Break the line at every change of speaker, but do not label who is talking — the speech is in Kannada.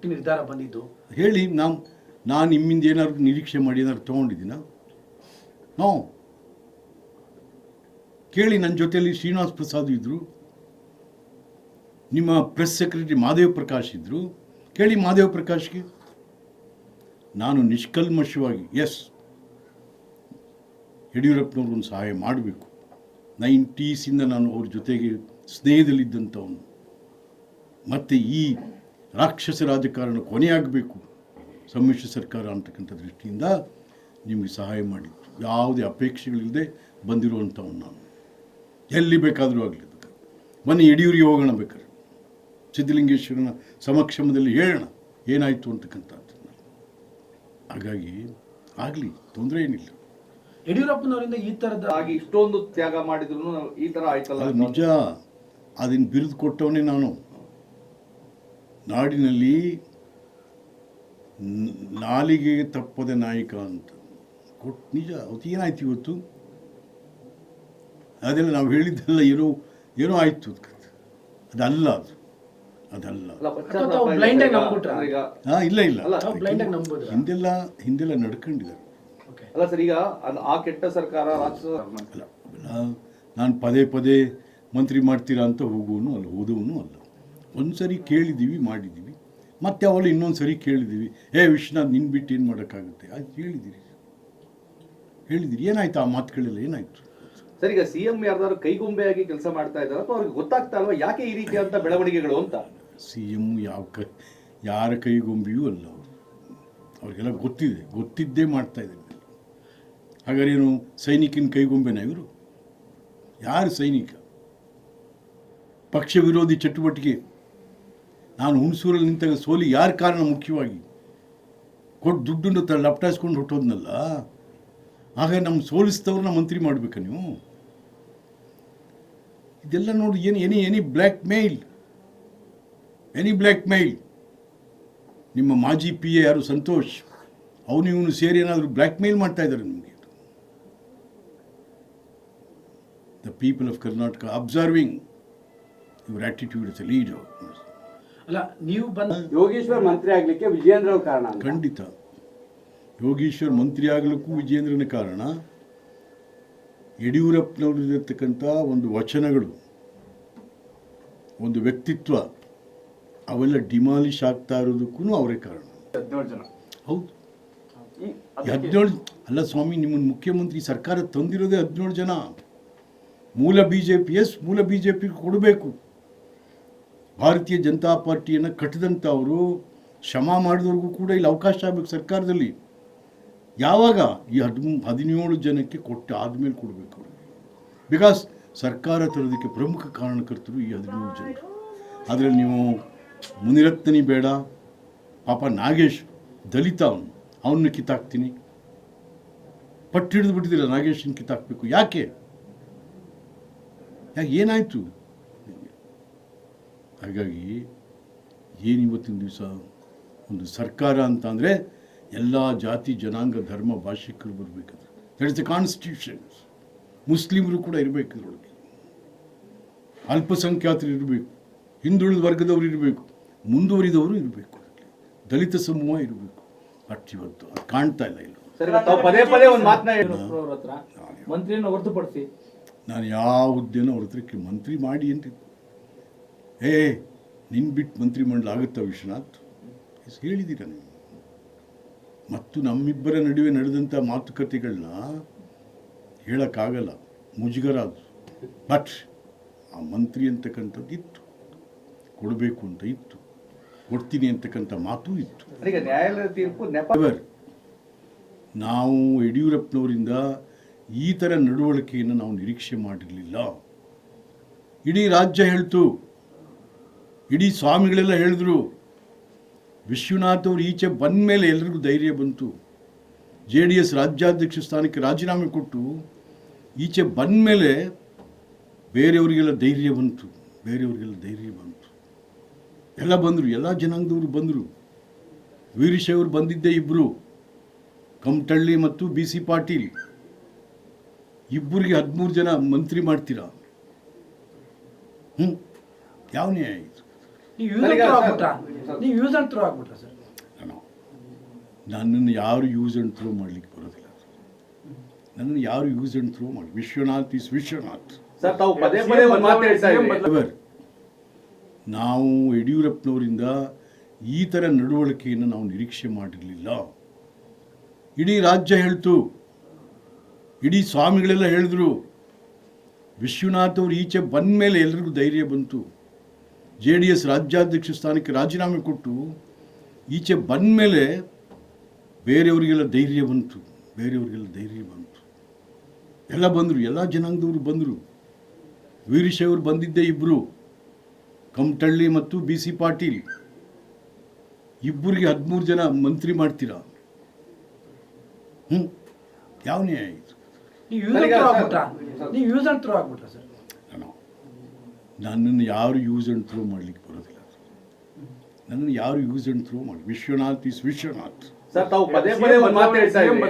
ನಿರ್ಧಾರ ಬಂದಿದ್ದು
ಹೇಳಿ. ನಾನು ನಿಮ್ಮಿಂದ ಏನಾದ್ರು ನಿರೀಕ್ಷೆ ಮಾಡಿ ಏನಾದ್ರು ತೊಗೊಂಡಿದ್ದೀನ? ನೋ. ಕೇಳಿ, ನನ್ನ ಜೊತೆಯಲ್ಲಿ ಶ್ರೀನಿವಾಸ್ ಪ್ರಸಾದ್ ಇದ್ದರು, ನಿಮ್ಮ ಪ್ರೆಸ್ ಸೆಕ್ರೆಟರಿ ಮಹಾದೇವ್ ಪ್ರಕಾಶ್ ಇದ್ದರು. ಕೇಳಿ ಮಹಾದೇವ್ ಪ್ರಕಾಶ್ಗೆ. ನಾನು ನಿಷ್ಕಲ್ಮಶವಾಗಿ ಯಡಿಯೂರಪ್ಪನವ್ರಿಗೊಂದು ಸಹಾಯ ಮಾಡಬೇಕು. 90s ನಾನು ಅವ್ರ ಜೊತೆಗೆ ಸ್ನೇಹದಲ್ಲಿದ್ದಂಥವನು. ಮತ್ತು ಈ ರಾಕ್ಷಸ ರಾಜಕಾರಣ ಕೊನೆಯಾಗಬೇಕು, ಸಮ್ಮಿಶ್ರ ಸರ್ಕಾರ ಅಂತಕ್ಕಂಥ ದೃಷ್ಟಿಯಿಂದ ನಿಮಗೆ ಸಹಾಯ ಮಾಡಿದ್ದು. ಯಾವುದೇ ಅಪೇಕ್ಷೆಗಳಿಲ್ಲದೆ ಬಂದಿರುವಂಥವನು ನಾನು. ಎಲ್ಲಿ ಬೇಕಾದರೂ ಆಗಲಿ. ಬನ್ನಿ ಯಡಿಯೂರಿಗೆ ಹೋಗೋಣ, ಬೇಕಾದ್ರೆ ಸಿದ್ಧಲಿಂಗೇಶ್ವರನ ಸಮಕ್ಷಮದಲ್ಲಿ ಹೇಳೋಣ ಏನಾಯಿತು ಅಂತಕ್ಕಂಥದ್ದು. ಹಾಗಾಗಿ ಆಗಲಿ, ತೊಂದರೆ ಏನಿಲ್ಲ.
ಯಡಿಯೂರಪ್ಪನವರಿಂದ ಈ ಥರದ
ಆಗಿ ಇಷ್ಟೊಂದು ತ್ಯಾಗ ಮಾಡಿದ್ರು ಈ ಥರ ಆಯ್ತಲ್ಲ.
ಅದು ನಿಜ. ಅದನ್ನು ಬಿರುದು ಕೊಟ್ಟವನೇ ನಾನು. ನಾಡಿನಲ್ಲಿ ನಾಲಿಗೆಗೆ ತಪ್ಪದ ನಾಯಕ ಅಂತ ಕೊಟ್ಟು ನಿಜ. ಅವತ್ತು ಏನಾಯ್ತು ಇವತ್ತು? ಅದೆಲ್ಲ ನಾವು ಹೇಳಿದ್ದೆಲ್ಲ ಏನೋ ಆಯಿತು. ಅದಲ್ಲ. ಇಲ್ಲ. ಹಿಂದೆಲ್ಲ ನಡ್ಕೊಂಡಿದ್ದಾರೆ.
ಅಲ್ಲ ಸರ್, ಈಗ ಆ ಕೆಟ್ಟ ಸರ್ಕಾರ
ನಾನು ಪದೇ ಮಂತ್ರಿ ಮಾಡ್ತೀರಾ ಅಂತ ಹೋಗುವನು ಅಲ್ಲ, ಹೋದವನು ಅಲ್ಲ. ಒಂದು ಸರಿ ಕೇಳಿದ್ದೀವಿ, ಮಾಡಿದ್ದೀವಿ. ಮತ್ತೆ ಅವಳು ಇನ್ನೊಂದು ಸರಿ ಕೇಳಿದ್ದೀವಿ, ವಿಶ್ವನಾಥ್ ನಿನ್ನ ಬಿಟ್ಟು ಏನು ಮಾಡೋಕ್ಕಾಗುತ್ತೆ? ಅದು ಹೇಳಿದಿರಿ. ಏನಾಯ್ತು ಆ ಮಾತುಗಳೆಲ್ಲ? ಏನಾಯ್ತು
ಸರ್? ಈಗ CM ಯಾರ್ದಾದ್ರು ಕೈಗೊಂಬೆಯಾಗಿ ಕೆಲಸ ಮಾಡ್ತಾ ಇದ್ದಾರೆ ಅಥವಾ ಅವ್ರಿಗೆ ಗೊತ್ತಾಗ್ತಾ ಅಲ್ವಾ ಯಾಕೆ ಈ ರೀತಿಯಾದಂಥ ಬೆಳವಣಿಗೆಗಳು ಅಂತ?
CM ಯಾರ ಕೈಗೊಂಬೆಯೂ ಅಲ್ಲ. ಅವ್ರಿಗೆಲ್ಲ ಗೊತ್ತಿದ್ದೇ ಮಾಡ್ತಾ ಇದ್ದಾರೆ. ಹಾಗಾದ್ರೆ ಏನು ಸೈನಿಕನ ಕೈಗೊಂಬೆನ ಇವರು? ಯಾರು ಸೈನಿಕ? ಪಕ್ಷ ವಿರೋಧಿ ಚಟುವಟಿಕೆ. ನಾನು ಹುಣಸೂರಲ್ಲಿ ನಿಂತಾಗ ಸೋಲಿ ಯಾರ ಕಾರಣ? ಮುಖ್ಯವಾಗಿ ಕೊಟ್ಟು ದುಡ್ಡನ್ನು ಲಪ್ಟಾಯಿಸ್ಕೊಂಡು ಹೊಟ್ಟೋದ್ನಲ್ಲ. ಆಗ ನಮ್ಮ ಸೋಲಿಸಿದವ್ರನ್ನ ಮಂತ್ರಿ ಮಾಡಬೇಕಾ ನೀವು? ಇದೆಲ್ಲ ನೋಡಿ ಎನಿ ಬ್ಲ್ಯಾಕ್ ಮೇಲ್. ನಿಮ್ಮ ಮಾಜಿ PA ಯಾರು ಸಂತೋಷ್, ಇವನು ಸೇರಿ ಏನಾದರೂ ಬ್ಲ್ಯಾಕ್ ಮೇಲ್ ಮಾಡ್ತಾ ಇದ್ದಾರೆ ನಿಮಗೆ. The people of Karnataka observing your attitude as a leader.
ಅಲ್ಲ, ನೀವು
ಯೋಗೇಶ್ವರ್ ಮಂತ್ರಿ ಆಗಲಿಕ್ಕೆ ವಿಜಯೇಂದ್ರ ಕಾರಣ?
ಖಂಡಿತ. ಯೋಗೇಶ್ವರ್ ಮಂತ್ರಿ ಆಗಲಿಕ್ಕೂ ವಿಜಯೇಂದ್ರನ ಕಾರಣ. ಯಡಿಯೂರಪ್ಪನವರಿರ್ತಕ್ಕಂಥ ಒಂದು ವಚನಗಳು, ಒಂದು ವ್ಯಕ್ತಿತ್ವ, ಅವೆಲ್ಲ ಡಿಮಾಲಿಷ್ ಆಗ್ತಾ ಇರೋದಕ್ಕೂ ಅವರೇ ಕಾರಣ.
17 ಜನ.
ಹೌದು. 17 ಅಲ್ಲ ಸ್ವಾಮಿ, ನಿಮ್ಮನ್ನು ಮುಖ್ಯಮಂತ್ರಿ ಸರ್ಕಾರ ತಂದಿರೋದೇ 17 ಜನ. ಮೂಲ BJP ಕೊಡಬೇಕು. ಭಾರತೀಯ ಜನತಾ ಪಾರ್ಟಿಯನ್ನು ಕಟ್ಟಿದಂಥವರು, ಶ್ರಮ ಮಾಡಿದವ್ರಿಗೂ ಕೂಡ ಇಲ್ಲಿ ಅವಕಾಶ ಆಗಬೇಕು ಸರ್ಕಾರದಲ್ಲಿ. ಯಾವಾಗ? ಈ 17 ಜನಕ್ಕೆ ಕೊಟ್ಟು ಆದಮೇಲೆ ಕೊಡಬೇಕು ಅವ್ರಿಗೆ. ಬಿಕಾಸ್ ಸರ್ಕಾರ ತರೋದಕ್ಕೆ ಪ್ರಮುಖ ಕಾರಣಕರ್ತರು ಈ 17 ಜನರು. ಅದರಲ್ಲಿ ನೀವು ಮುನಿರತ್ನಿ ಬೇಡ, ಪಾಪ ನಾಗೇಶ್ ದಲಿತ, ಅವನ್ನ ಕಿತ್ತಾಕ್ತೀನಿ. ಪಟ್ಟು ಹಿಡಿದು ಬಿಟ್ಟಿದ್ದೀರ, ನಾಗೇಶನ ಕಿತ್ತಾಕಬೇಕು. ಯಾಕೆ ಏನಾಯಿತು? ಹಾಗಾಗಿ ಏನಿವತ್ತಿನ ದಿವಸ ಒಂದು ಸರ್ಕಾರ ಅಂತ ಅಂದರೆ ಎಲ್ಲ ಜಾತಿ ಜನಾಂಗ ಧರ್ಮ ಭಾಷಿಕರು ಬರಬೇಕಾದ್ರೆ ದಟ್ ಇಸ್ ದ ಕಾನ್ಸ್ಟಿಟ್ಯೂಷನ್ಸ್. ಮುಸ್ಲಿಮರು ಕೂಡ ಇರಬೇಕು ಇದರೊಳಗೆ, ಅಲ್ಪಸಂಖ್ಯಾತರು ಇರಬೇಕು, ಹಿಂದುಳಿದ ವರ್ಗದವರು ಇರಬೇಕು, ಮುಂದುವರಿದವರು ಇರಬೇಕು, ದಲಿತ ಸಮೂಹ ಇರಬೇಕು. ಇವತ್ತು ಅದು ಕಾಣ್ತಾ ಇಲ್ಲ.
ಮಂತ್ರಿಯನ್ನು ಹೊರತುಪಡಿಸಿ
ನಾನು ಯಾವ ಹುದ್ದೆನೋ ಅವ್ರ ಹತ್ರಕ್ಕೆ ಮಂತ್ರಿ ಮಾಡಿ ಅಂತ ನಿನ್ನ ಬಿಟ್ಟು ಮಂತ್ರಿಮಂಡಲ ಆಗುತ್ತಾ ವಿಶ್ವನಾಥ್? ಹೇಳಿದ್ದೀರ ನೀವು. ಮತ್ತು ನಮ್ಮಿಬ್ಬರ ನಡುವೆ ನಡೆದಂಥ ಮಾತುಕತೆಗಳನ್ನ ಹೇಳೋಕ್ಕಾಗಲ್ಲ, ಮುಜುಗರ ಅದು. ಬಟ್ ಆ ಮಂತ್ರಿ ಅಂತಕ್ಕಂಥದ್ದು ಇತ್ತು, ಕೊಡಬೇಕು ಅಂತ ಇತ್ತು, ಕೊಡ್ತೀನಿ ಅಂತಕ್ಕಂಥ ಮಾತು ಇತ್ತು.
ನ್ಯಾಯಾಲಯ ತೀರ್ಪು
ನಾವು ಯಡಿಯೂರಪ್ಪನವರಿಂದ ಈ ಥರ ನಡವಳಿಕೆಯನ್ನು ನಾವು ನಿರೀಕ್ಷೆ ಮಾಡಿರಲಿಲ್ಲ. ಇಡೀ ರಾಜ್ಯ ಹೇಳ್ತು, ಇಡೀ ಸ್ವಾಮಿಗಳೆಲ್ಲ ಹೇಳಿದ್ರು. ವಿಶ್ವನಾಥ್ ಅವರು ಈಚೆ ಬಂದ ಮೇಲೆ ಎಲ್ರಿಗೂ ಧೈರ್ಯ ಬಂತು. JDS ರಾಜ್ಯಾಧ್ಯಕ್ಷ ಸ್ಥಾನಕ್ಕೆ ರಾಜೀನಾಮೆ ಕೊಟ್ಟು ಈಚೆ ಬಂದ ಮೇಲೆ ಬೇರೆಯವರಿಗೆಲ್ಲ ಧೈರ್ಯ ಬಂತು. ಎಲ್ಲ ಬಂದರು, ಎಲ್ಲ ಜನಾಂಗದವರು ಬಂದರು. ವೀರಶೈವರು ಬಂದಿದ್ದೇ ಇಬ್ಬರು, ಕಮಟಳ್ಳಿ ಮತ್ತು BC ಪಾಟೀಲ್. ಇಬ್ಬರಿಗೆ 13 ಜನ ಮಂತ್ರಿ ಮಾಡ್ತೀರಾ? ಯಾವ ನ್ಯಾಯ ಇದು?
ನೀವು ಯೂಸ್
ಸರ್, ಈಗ
ಥ್ರೋ
ಸರ್,
ಆಗ್ಬಿಟ್ರಾ
ಸರ್.
ನೀವು ಯೂಸ್ ಅಂಡ್ ಥ್ರೋ ಆಗ್ಬಿಟ್ರಾ ಸರ್
ನನ್ನನ್ನು ಯಾರು ಯೂಸ್ ಆ್ಯಂಡ್ ಥ್ರೋ ಮಾಡಲಿಕ್ಕೆ ಬರೋದಿಲ್ಲ. ನನ್ನನ್ನು ಯಾರು ಯೂಸ್ ಆ್ಯಂಡ್ ಥ್ರೋ ಮಾಡಿ ವಿಶ್ವನಾಥ್ ಇಸ್ ವಿಶ್ವನಾಥ್.
ಸರ್ ತಾವು ಪದೇ ಪದೇ ಒಂದು ಮಾತು ಹೇಳ್ತಾ ಇದ್ದೀರಿ.
ಎವರ್ ನಾವು ಯಡಿಯೂರಪ್ಪನವರಿಂದ ಈ ಥರ ನಡವಳಿಕೆಯನ್ನು ನಾವು ನಿರೀಕ್ಷೆ ಮಾಡಿರಲಿಲ್ಲ. ಇಡೀ ರಾಜ್ಯ ಹೇಳ್ತು, ಇಡೀ ಸ್ವಾಮಿಗಳೆಲ್ಲ ಹೇಳಿದ್ರು. ವಿಶ್ವನಾಥ್ ಅವರು ಈಚೆ ಬಂದ ಮೇಲೆ ಎಲ್ರಿಗೂ ಧೈರ್ಯ ಬಂತು. JDS ರಾಜ್ಯಾಧ್ಯಕ್ಷ ಸ್ಥಾನಕ್ಕೆ ರಾಜೀನಾಮೆ ಕೊಟ್ಟು ಈಚೆ ಬಂದ ಮೇಲೆ ಬೇರೆಯವರಿಗೆಲ್ಲ ಧೈರ್ಯ ಬಂತು. ಎಲ್ಲ ಬಂದರು, ಎಲ್ಲ ಜನಾಂಗದವರು ಬಂದರು. ವೀರಶೈವರು ಬಂದಿದ್ದೇ ಇಬ್ಬರು, ಕಮಟಳ್ಳಿ ಮತ್ತು BC ಪಾಟೀಲ್. ಇಬ್ಬರಿಗೆ 13 ಜನ ಮಂತ್ರಿ ಮಾಡ್ತೀರಾ? ಯಾವ ನ್ಯಾಯ ಇದು?
ನೀವು ಯೂಸ್ ಅಂಡ್ ಥ್ರೋ ಆಗ್ಬಿಟ್ರಾ ನೀವು ಯೂಸ್ ಅಂಡ್ ಥ್ರೋ ಆಗ್ಬಿಟ್ರಾ ಸರ್
ನನ್ನನ್ನು ಯಾರು ಯೂಸ್ ಆ್ಯಂಡ್ ಥ್ರೋ ಮಾಡಲಿಕ್ಕೆ ಬರೋದಿಲ್ಲ. ನನ್ನನ್ನು ಯಾರು ಯೂಸ್ ಆ್ಯಂಡ್ ಥ್ರೋ ಮಾಡಿ ವಿಶ್ವನಾಥ್ ಇಸ್ ವಿಶ್ವನಾಥ್.
ಸರ್ ತಾವು ಪದೇ ಪದೇ ಒಂದು ಮಾತು ಹೇಳ್ತಾ ಇದ್ದೀರಿ.